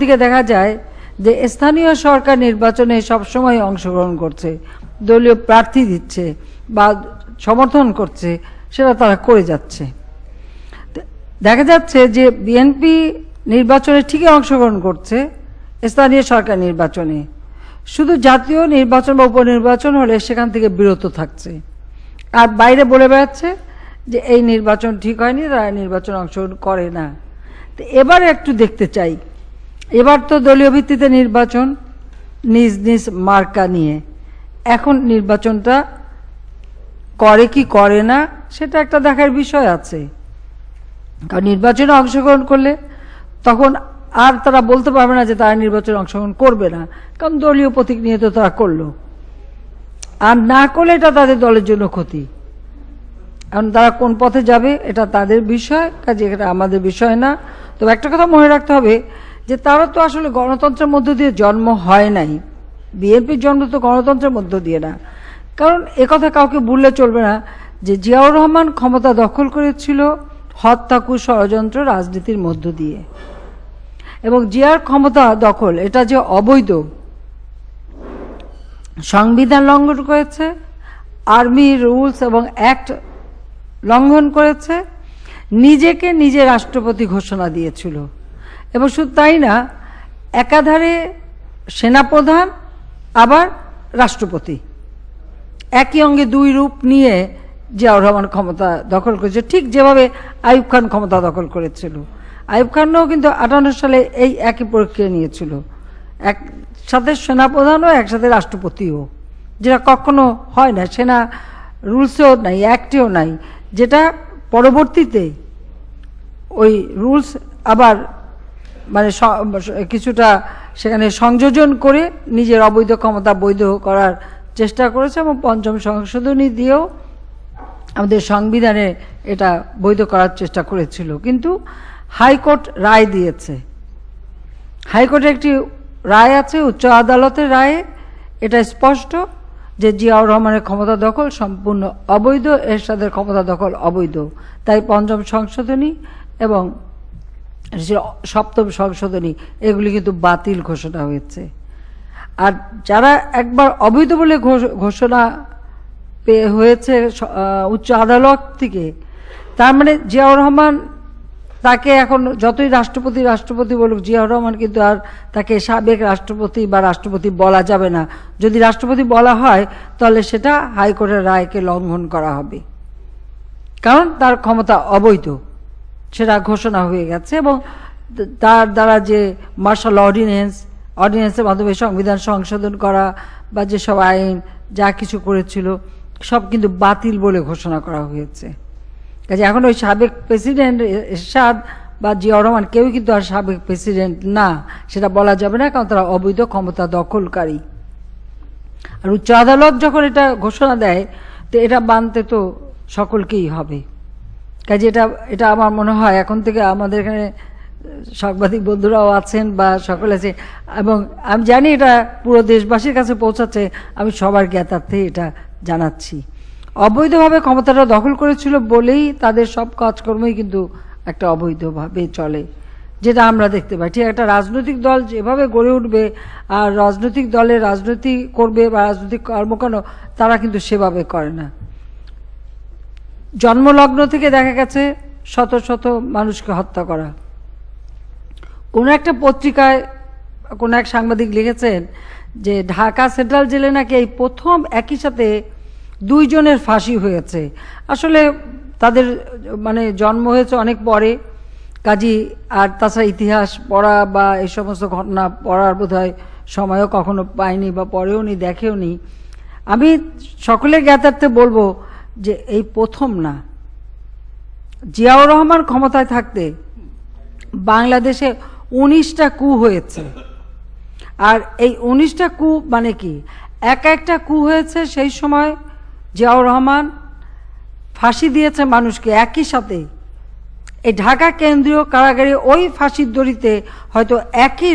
দিকে দেখা যায় যে স্থানীয় সরকার নির্বাচনে সবসময় অংশগ্রহণ করছে, দলীয় প্রার্থী দিচ্ছে বা সমর্থন করছে, সেটা তারা করে যাচ্ছে। দেখা যাচ্ছে যে বিএনপি নির্বাচনে ঠিকই অংশগ্রহণ করছে, স্থানীয় সরকার নির্বাচনে, শুধু জাতীয় নির্বাচন বা উপনির্বাচন হলে সেখান থেকে বিরত থাকছে, আর বাইরে বলে বেড়াচ্ছে যে এই নির্বাচন ঠিক হয়নি, তারা নির্বাচন অংশগ্রহণ করে না। তো এবার একটু দেখতে চাই, এবার তো দলীয় ভিত্তিতে নির্বাচন, নিজ নিজ মার্কা নিয়ে, এখন নির্বাচনটা করে কি করে না সেটা একটা দেখার বিষয় আছে। কারণ নির্বাচনে অংশগ্রহণ করলে তখন আর তারা বলতে পারবে না যে তারা নির্বাচনে অংশগ্রহণ করবে না, কারণ দলীয় প্রতীক নিয়ে তো তারা করলো, আর না করলে এটা তাদের দলের জন্য ক্ষতি। এখন তারা কোন পথে যাবে এটা তাদের বিষয়, কাজে এটা আমাদের বিষয় না। তবে একটা কথা মনে রাখতে হবে যে তারা তো আসলে গণতন্ত্রের মধ্য দিয়ে জন্ম হয় নাই, বিএনপির জন্ম তো গণতন্ত্রের মধ্য দিয়ে না। কারণ একথা কাউকে ভুললে চলবে না যে জিয়াউর রহমান ক্ষমতা দখল করেছিল হত্যা ষড়যন্ত্র রাজনীতির মধ্য দিয়ে, এবং জিয়ার ক্ষমতা দখল এটা যে অবৈধ, সংবিধান লঙ্ঘন করেছে, আর্মি রুলস এবং অ্যাক্ট লঙ্ঘন করেছে, নিজেকে নিজে রাষ্ট্রপতি ঘোষণা দিয়েছিল। এবং শুধু তাই না, একাধারে সেনাপ্রধান আবার রাষ্ট্রপতি, একই অঙ্গে দুই রূপ নিয়ে জিয়াউর রহমান ক্ষমতা দখল করেছে, ঠিক যেভাবে আইয়ুব খান ক্ষমতা দখল করেছিল। আইয়ুব খানও কিন্তু 58 সালে এই একই প্রক্রিয়া নিয়েছিল, একসাথে সেনাপ্রধানও একসাথে রাষ্ট্রপতিও, যেটা কখনো হয় না, সেনা রুলসেও নাই, অ্যাক্টেও নাই, যেটা পরবর্তীতে ওই রুলস আবার মানে কিছুটা সেখানে সংযোজন করে নিজের অবৈধ ক্ষমতা বৈধ করার চেষ্টা করেছে, এবং পঞ্চম সংশোধনী দিয়েও আমাদের সংবিধানে এটা বৈধ করার চেষ্টা করেছিল। কিন্তু হাইকোর্ট রায় দিয়েছে, হাইকোর্টের একটি রায় আছে, উচ্চ আদালতের রায়ে এটা স্পষ্ট যে জিয়াউর রহমানের ক্ষমতা দখল সম্পূর্ণ অবৈধ, এরশাদের ক্ষমতা দখল অবৈধ। তাই পঞ্চম সংশোধনী এবং সপ্তম সংশোধনী এগুলি কিন্তু বাতিল ঘোষণা হয়েছে। আর যারা একবার অবৈধ বলে ঘোষণা হয়েছে উচ্চ আদালত থেকে, তার মানে জিয়াউর রহমান তাকে এখন যতই রাষ্ট্রপতি বলুক, জিয়াউর রহমান কিন্তু আর তাকে সাবেক রাষ্ট্রপতি বা রাষ্ট্রপতি বলা যাবে না। যদি রাষ্ট্রপতি বলা হয় তাহলে সেটা হাইকোর্টের রায়কে লঙ্ঘন করা হবে, কারণ তার ক্ষমতা অবৈধ, সেটা ঘোষণা হয়ে গেছে। এবং তার দ্বারা যে মার্শাল অর্ডিন্যান্সের মাধ্যমে সংবিধান সংশোধন করা বা যেসব আইন যা কিছু করেছিল সব কিন্তু বাতিল বলে ঘোষণা করা হয়েছে। কাজে এখন ওই সাবেক প্রেসিডেন্ট এরশাদ বা জিয়াউর রহমান কেউই কিন্তু আর সাবেক প্রেসিডেন্ট না, সেটা বলা যাবে না, কারণ তারা অবৈধ ক্ষমতা দখলকারী। আর উচ্চ আদালত যখন এটা ঘোষণা দেয় তো এটা মানতে তো সকলকেই হবে। কাজে এটা আমার মনে হয় এখন থেকে আমাদের এখানে সাংবাদিক বন্ধুরাও আছেন বা সকলে আছে, এবং আমি জানি এটা পুরো দেশবাসীর কাছে পৌঁছাচ্ছে, আমি সবার জ্ঞাতার্থে এটা জানাচ্ছি। অবৈধভাবে ক্ষমতাটা দখল করেছিল বলেই তাদের সব কাজকর্মই কিন্তু একটা অবৈধভাবে চলে, যেটা আমরা দেখতে পাই। ঠিক একটা রাজনৈতিক দল যেভাবে গড়ে উঠবে আর রাজনৈতিক দলের রাজনীতি করবে বা রাজনৈতিক কর্মকাণ্ড, তারা কিন্তু সেভাবে করে না। জন্মলগ্ন থেকে দেখা গেছে শত শত মানুষকে হত্যা করা। কোনো একটা পত্রিকায় কোনো এক সাংবাদিক লিখেছেন যে ঢাকা সেন্ট্রাল জেলে নাকি এই প্রথম একই সাথে 2 জনের ফাঁসি হয়েছে। আসলে তাদের মানে জন্ম হয়েছে অনেক পরে, কাজী আর তাছাড়া ইতিহাস পড়া বা এই সমস্ত ঘটনা পড়ার বোধহয় সময়ও কখনো পায়নি বা পড়েও নি, দেখেও নি। আমি সকলের জ্ঞাতার্থে বলবো যে এই প্রথম না, জিয়াউর রহমান ক্ষমতায় থাকতে বাংলাদেশে 19টা কু হয়েছে। আর এই 19টা কু মানে কি, একটা কু হয়েছে সেই সময় জিয়াউর রহমান ফাঁসি দিয়েছে মানুষকে একই সাথে। এই ঢাকা কেন্দ্রীয় কারাগারে ওই ফাঁসির দড়িতে হয়তো একই